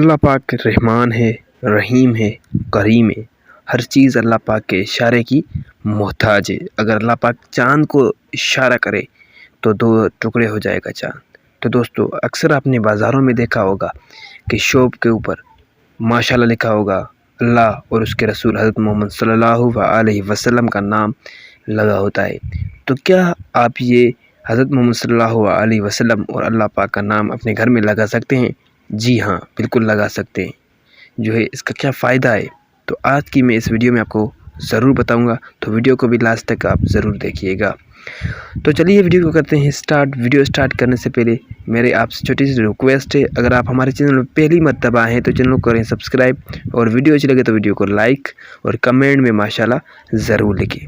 اللہ پاک رحمان ہے، رحیم ہے، کریم ہے۔ ہر چیز اللہ پاک کے اشارے کی محتاج ہے۔ اگر اللہ پاک چاند کو اشارہ کرے تو 2 ٹکڑے ہو جائے گا چاند۔ تو دوستو اکثر آپ نے بازاروں میں دیکھا ہوگا کہ شاپ کے اوپر ماشاءاللہ لکھا ہوگا، اللہ اور اس کے رسول حضرت محمد صلی اللہ علیہ وسلم کا نام لگا ہوتا ہے۔ تو کیا آپ یہ حضرت محمد صلی اللہ علیہ وسلم اور اللہ پاک کا نام اپنے گھر میں لگا سکتے ہیں؟ جی ہاں، بالکل لگا سکتے ہیں۔ جو ہے اس کا کیا فائدہ ہے، تو آج کی میں اس ویڈیو میں آپ کو ضرور بتاؤں گا، تو ویڈیو کو بھی لاسٹ تک آپ ضرور دیکھیے گا۔ تو چلیے ویڈیو کو کرتے ہیں سٹارٹ۔ ویڈیو سٹارٹ کرنے سے پہلے میرے آپ سے چھوٹی سی ریکویسٹ ہے، اگر آپ ہمارے چینل میں پہلی مرتبہ ہیں تو چینل کو کریں سبسکرائب، اور ویڈیو اچھی لگے تو ویڈیو کو لائک اور کمنٹ میں ماشاءاللہ ضرور لکھیں۔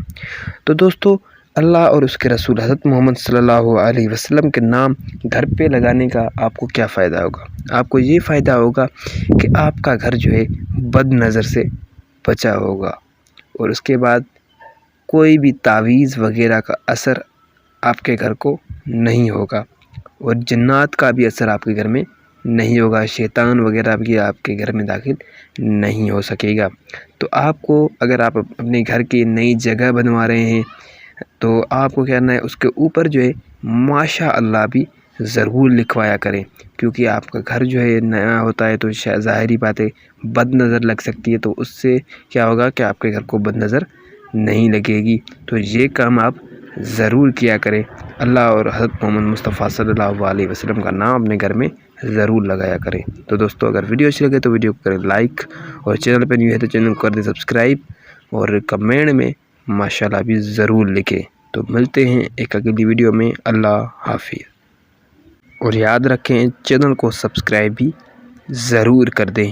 تو دوستو اللہ اور اس کے رسول حضرت محمد صلی اللہ علیہ وسلم کے نام گھر پہ لگانے کا آپ کو کیا فائدہ ہوگا؟ آپ کو یہ فائدہ ہوگا کہ آپ کا گھر جو ہے بد نظر سے بچا ہوگا، اور اس کے بعد کوئی بھی تعویذ وغیرہ کا اثر آپ کے گھر کو نہیں ہوگا، اور جنات کا بھی اثر آپ کے گھر میں نہیں ہوگا، شیطان وغیرہ بھی آپ کے گھر میں داخل نہیں ہو سکے گا۔ تو آپ کو اگر آپ اپنے گھر کی نئی جگہ بنوا رہے ہیں تو آپ کو کیا کرنا ہے، اس کے اوپر جو ہے ماشاء اللہ بھی ضرور لکھوایا کریں، کیونکہ آپ کا گھر جو ہے نیا ہوتا ہے تو ظاہری بات ہے بد نظر لگ سکتی ہے، تو اس سے کیا ہوگا کہ آپ کے گھر کو بد نظر نہیں لگے گی۔ تو یہ کام آپ ضرور کیا کریں، اللہ اور حضرت محمد مصطفیٰ صلی اللہ علیہ وسلم کا نام اپنے گھر میں ضرور لگایا کریں۔ تو دوستو اگر ویڈیو اچھی لگے تو ویڈیو کو کریں لائک، اور چینل پہ نیو ہے تو چینل کو کر دیں سبسکرائب، اور کمنٹ میں ماشاءاللہ بھی ضرور لکھیں۔ تو ملتے ہیں ایک اگلی ویڈیو میں۔ اللہ حافظ، اور یاد رکھیں چینل کو سبسکرائب بھی ضرور کر دیں۔